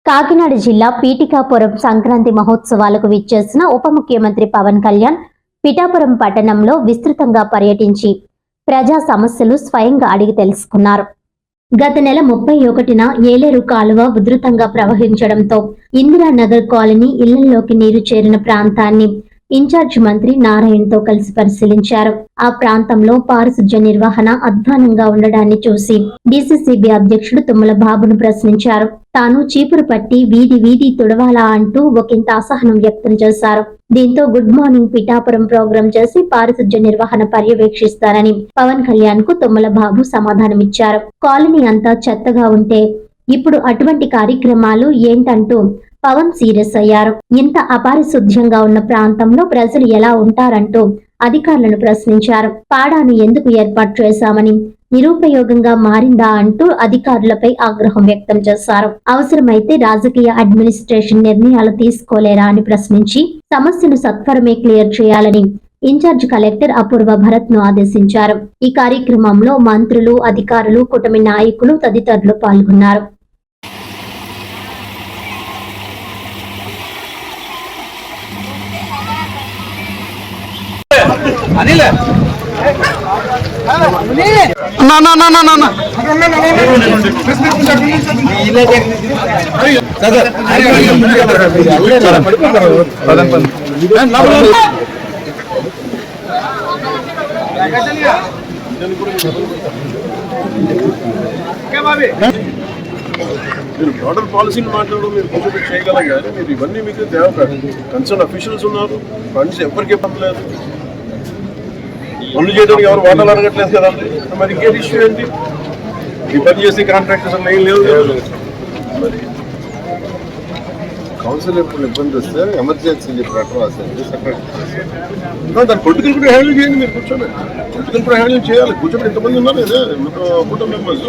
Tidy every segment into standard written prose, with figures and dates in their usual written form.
కాకినాడ జిల్లా పీఠికాపురం సంక్రాంతి మహోత్సవాలకు విచ్చేసిన ఉప ముఖ్యమంత్రి పవన్ కళ్యాణ్ పిఠాపురం పట్టణంలో విస్తృతంగా పర్యటించి ప్రజా సమస్యలు స్వయంగా అడిగి తెలుసుకున్నారు. గత నెల 31న ఏలేరు కాలువ ఉధృతంగా ప్రవహించడంతో ఇందిరానగర్ కాలనీ ఇళ్లలోకి నీరు చేరిన ప్రాంతాన్ని ఇన్ఛార్జ్ మంత్రి నారాయణతో కలిసి పరిశీలించారు. ఆ ప్రాంతంలో పారిశుధ్య నిర్వహణ అధ్వానంగా ఉండడాన్ని చూసి డీసీసీబీ అధ్యక్షుడు తుమ్మల బాబును ప్రశ్నించారు. తాను చీపురు పట్టి వీధి వీధి తుడవాలా అంటూ ఒకంత అసహనం వ్యక్తం చేశారు. దీంతో గుడ్ మార్నింగ్ పిఠాపురం ప్రోగ్రాం చేసి పారిశుధ్య నిర్వహణ పర్యవేక్షిస్తారని పవన్ కళ్యాణ్ కు తుమ్మల బాబు సమాధానమిచ్చారు. కాలనీ అంతా చెత్తగా ఉంటే ఇప్పుడు అటువంటి కార్యక్రమాలు ఏంటంటూ పవన్ సీరియస్ అయ్యారు. ఇంత అపారిశుధ్యంగా ఉన్న ప్రాంతంలో ప్రజలు ఎలా ఉంటారంటూ అధికారులను ప్రశ్నించారు. పాడాను ఎందుకు ఏర్పాటు చేశామని, నిరుపయోగంగా మారిందా అంటూ అధికారులపై ఆగ్రహం వ్యక్తం చేశారు. అవసరమైతే రాజకీయ అడ్మినిస్ట్రేషన్ నిర్ణయాలు తీసుకోలేరా అని ప్రశ్నించి సమస్యను సత్వరమే క్లియర్ చేయాలని ఇన్ఛార్జ్ కలెక్టర్ అపూర్వ భరత్ ను ఆదేశించారు. ఈ కార్యక్రమంలో మంత్రులు, అధికారులు, కూటమి నాయకులు తదితరులు పాల్గొన్నారు. మీరు బ్రాడర్ పాలసీని మాట్లాడడం మీరు కొంచెం చేయగలం కానీ మీరు ఇవన్నీ మీకు కన్సర్న్ అఫీషియల్స్ ఉన్నారు. ఫండ్స్ ఎవరికి ఇవ్వట్లేదు, పనులు చేయడానికి ఎవరు వాటాలు అడగట్లేదు కదండి. మరి ఇంకేం ఇష్యూ ఏంటి? ఈ పని చేసే కాంట్రాక్టర్స్ అన్న ఏం లేవు. మరి కౌన్సిల్ ఎప్పుడు ఇబ్బంది వస్తే ఎమర్జెన్సీ దాన్ని పొలిటికల్ కూడా హ్యాండిల్ చేయండి. మీరు కూర్చొని పొలిటికల్ కూడా హ్యాండిల్ చేయాలి. కూర్చొని ఎంతమంది ఉన్నారు ఇదే కుటుంబ మెంబర్స్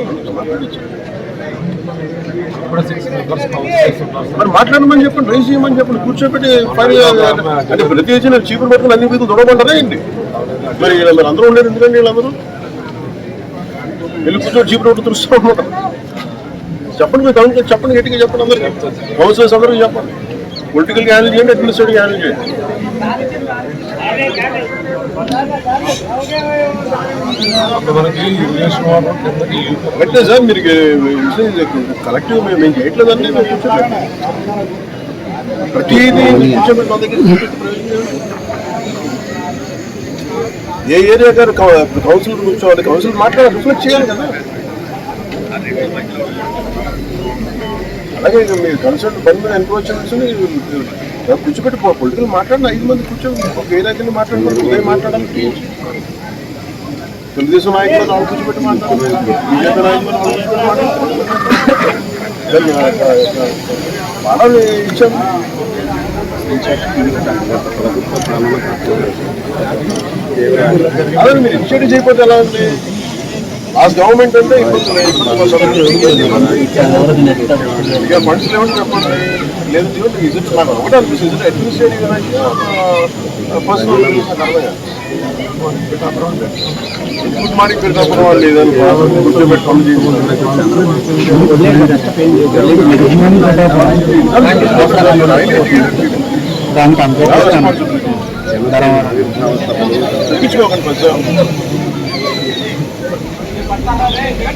మరి మాట్లాడమని చెప్పండి, రైజ్ చేయమని చెప్పండి, కూర్చోబెట్టి ఫైనల్ అంటే ప్రతి ఏజీ చీపురు పట్టుకుని అన్ని వీధులు దొరకమంటారా ఏంటి? మరి మీరు అందరూ ఉండేది ఎందుకండి? వీళ్ళందరూ వెళ్ళి కూర్చొని చీపురు పట్టు తుడుస్తూ ఉంటారు. చెప్పండి, మీరు కౌన్సిల్ చెప్పండి, గట్టిగా చెప్పండి, అందరికీ కౌన్సిలర్స్ అందరికీ చెప్పండి. పొలిటికల్గా హ్యాండిల్ చేయండి, అడ్మినిస్ట్రేటివ్గా హ్యాండిల్ చేయండి. అంటే సార్ మీరు కలెక్టివ్ మేము చేయట్లేదండి. మేము కూర్చోబెట్టి ప్రతిదీ కూర్చోబెట్టి మన దగ్గర ఏ ఏరియా గారు కౌన్సిలర్ కూర్చోవాలి, కౌన్సిలర్ మాట్లాడాలి, రిఫ్లెక్ట్ చేయాలి కదా. అలాగే మీరు కన్సల్ట్ పని మీద ఎన్క్రోచ్ కూర్చోబెట్టి పొలిటికల్ మాట్లాడిన 5 మంది కూర్చొని ఒక ఏరియాకి మాట్లాడుకుంటే మాట్లాడాలి. తెలుగుదేశం నాయకులు వాళ్ళు కూర్చోబెట్టి మాట్లాడాలి, బీజేపీ నాయకులు వాళ్ళు కూర్చోబెట్టి మాట్లాడాలి. బాగా ఇచ్చాము. అదే మీరు ఇనిషియేటివ్ చేయకపోతే ఎలా ఉంది? లాస్ట్ గవర్నమెంట్ అంటే ఫండ్స్ లేవంటే చెప్పండి, లేదు విజిట్ నాకు ఒకటి అనిపిస్తుంది. అడ్మినిస్ట్రేటివ్ పర్సనల్ గుడ్ మార్నింగ్ పెట్టినప్పుడు వాళ్ళు లేదని కూర్చోబెట్టి పనులు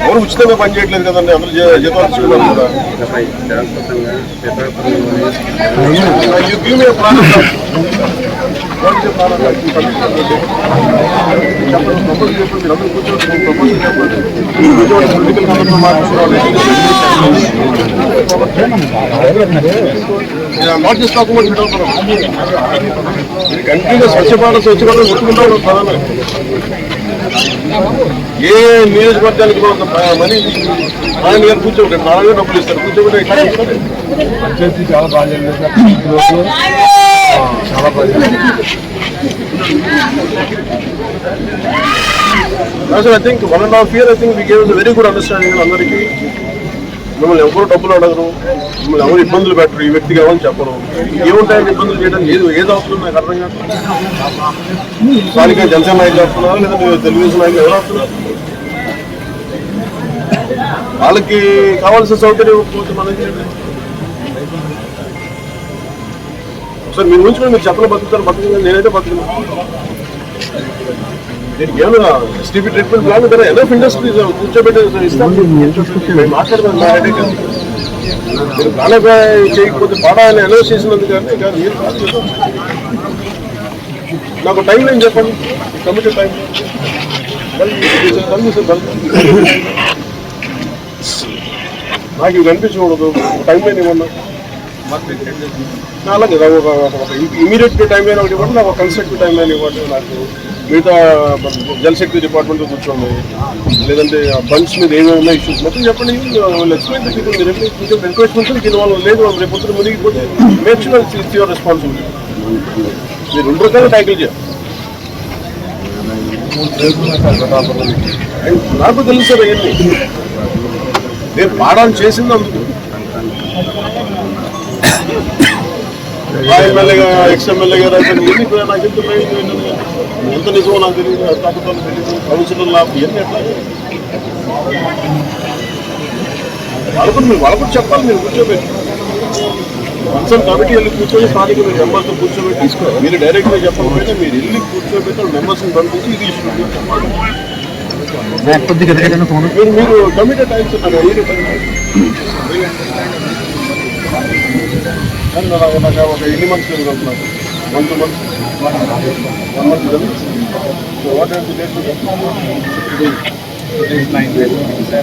ఎవరు ఉచితంగా పని చేయట్లేదు కదండి, అందరూ జీతాలు ఇస్తున్నారు కదా. కంటిన్యూగా స్వచ్ఛ భారత్ ముట్టుకుంటారు ప్రధానంగా. ఏ నియోజకవర్గానికి మనీ నారాయణ గారు కూర్చోబెట్టి నారాయణ గారు డబ్బులు ఇస్తారు, కూర్చోబెట్టి పంచాయతీ చాలా బాగా చాలా బాగా. I think 1.5 years I think we gave us a very good understanding. అందరికీ మిమ్మల్ని ఎవరు డబ్బులు అడగరు, మిమ్మల్ని ఎవరు ఇబ్బందులు పెట్టరు, ఈ వ్యక్తి కావాలని చెప్పరు. ఏముంటాయని ఇబ్బందులు చేయడానికి ఏది అవుతుంది నాకు అర్థం కాదు. స్థానిక జనసేన నాయకులు వస్తున్నారు, లేదా తెలుగుదేశం నాయకులు ఎవరు వస్తున్నారు? వాళ్ళకి కావాల్సిన సౌకర్యం ఇవ్వకపోతే మనకి సార్ మీరు ఉంచుకొని మీరు చెప్పలు బతుకుతారు నేనైతే బతుకున్నాను. దీనికి ఏమైనా ఎస్టీపీ ట్రీట్మెంట్ ప్లాన్ కదా, ఎనఫ్ ఇండస్ట్రీ కూర్చోబెట్టి ఇస్తాను మాట్లాడదాం. మీరు ప్రాణాపాయ చేయకపోతే పాడా అని అనౌన్స్ చేసినందుకు కానీ కాదు మీరు కాదు. నాకు టైం లైన్ చెప్పండి, కమిటెడ్ టైం. నాకు ఇవి కనిపించకూడదు, టైం లైన్ ఇవ్వన్నా. అలాగే ఒక ఇమీడియట్ టైం లైన్ ఒకటి ఇవ్వండి, నాకు ఒక కన్స్ట్రక్టివ్ టైం లైన్ ఇవ్వండి. నాకు మిగతా జలశక్తి డిపార్ట్మెంట్ కూర్చోండి, లేదంటే బండ్స్ మీద ఏమేమి ఉన్నాయి ఇష్యూస్ మొత్తం చెప్పండి. ఎక్స్ప్లెయిన్ పీపుల్ మీరు ఎంకరేజ్మెంట్ దీని వాళ్ళు లేదు రేపు పొద్దున మునిగిపోతే make sure it's your responsibility. మీరు 2 రకాలుగా ట్యాకిల్ చేయాలి. నాకు తెలుసు సార్ అవన్నీ నేను పాడాన్ని చేసింది అందుకు. ఎమ్మెల్యే ఎక్స్ఎమ్మెల్యే గారు అయితే నాకు ఎంత నిజమో నాకు తెలియదు, అర్థాపత్రాలు తెలియదు, కౌన్సిలర్ లాభ ఇవన్నీ ఎట్లా వాళ్ళకు చెప్పాలి. మీరు కూర్చోబెట్టి కన్సర్న్ కమిటీ వెళ్ళి కూర్చొని స్థానిక మీరు మెంబర్స్తో కూర్చోబెట్టి తీసుకోవాలి. మీరు డైరెక్ట్గా చెప్పకపోయినా మీరు వెళ్ళి కూర్చోబెట్టి మెంబర్స్ని పంపించి ఇది ఇష్యూ చెప్పాలి. మీరు కమిటీ టైమ్స్ ఒక ఎన్ని మంత్స్ జరుగుతున్నారు, 1 2 months 1 month జరుగుతుంది. So what are the dates? It is 9 days.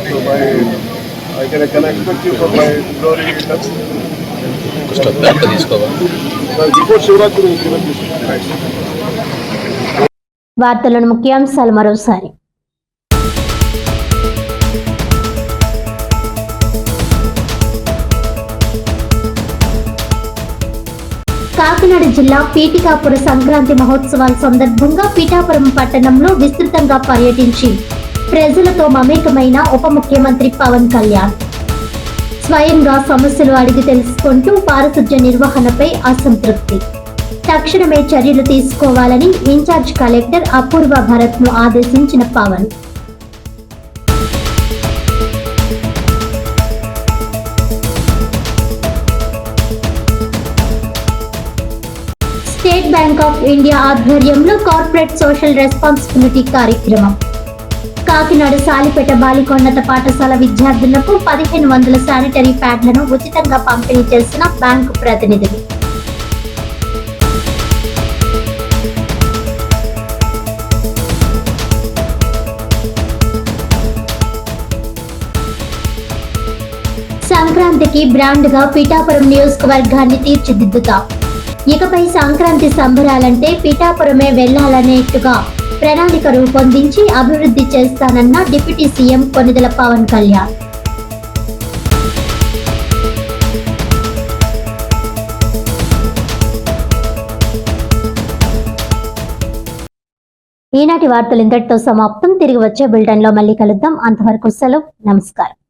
So by I can expect you for by February 10th. Before Shivratri. వార్తలను ముఖ్యాంశాలు మరోసారి. కాకినాడ జిల్లా పీఠికాపుర సంక్రాంతి మహోత్సవాల సందర్భంగా పిఠాపురం పట్టణంలో విస్తృతంగా పర్యటించి ప్రజలతో మమేకమైన ఉప ముఖ్యమంత్రి పవన్ కళ్యాణ్ స్వయంగా సమస్యలు అడిగి తెలుసుకుంటూ పారిశుధ్య నిర్వహణపై అసంతృప్తి. తక్షణమే చర్యలు తీసుకోవాలని ఇన్ఛార్జ్ కలెక్టర్ అపూర్వ భరత్ ను ఆదేశించిన Pawan. State Bank of India ఆధ్వర్యంలో కార్పొరేట్ సోషల్ రెస్పాన్సిబిలిటీ కార్యక్రమం. కాకినాడ సాలిపేట బాలికోన్నత పాఠశాల విద్యార్థులకు 1500 శానిటరీ ప్యాడ్లను ఉచితంగా పంపిణీ చేసిన బ్యాంకు ప్రతినిధులు. సంక్రాంతికి బ్రాండ్ గా పిఠాపురం నియోజకవర్గాన్ని తీర్చిదిద్దుతాం. ఇకపై సంక్రాంతి సంబరాలంటే పిఠాపురమే వెళ్లాలనేట్టుగా ప్రణాళిక రూపొందించి అభివృద్ధి చేస్తానన్న డిప్యూటీ సీఎం కొనిదెల పవన్ కళ్యాణ్. ఈనాటి వార్తలు ఇంతటితో సమాప్తం. తిరిగి వచ్చే బులెటిన్ లో మళ్ళీ కలుద్దాం. అంతవరకు సెలవు. నమస్కారం.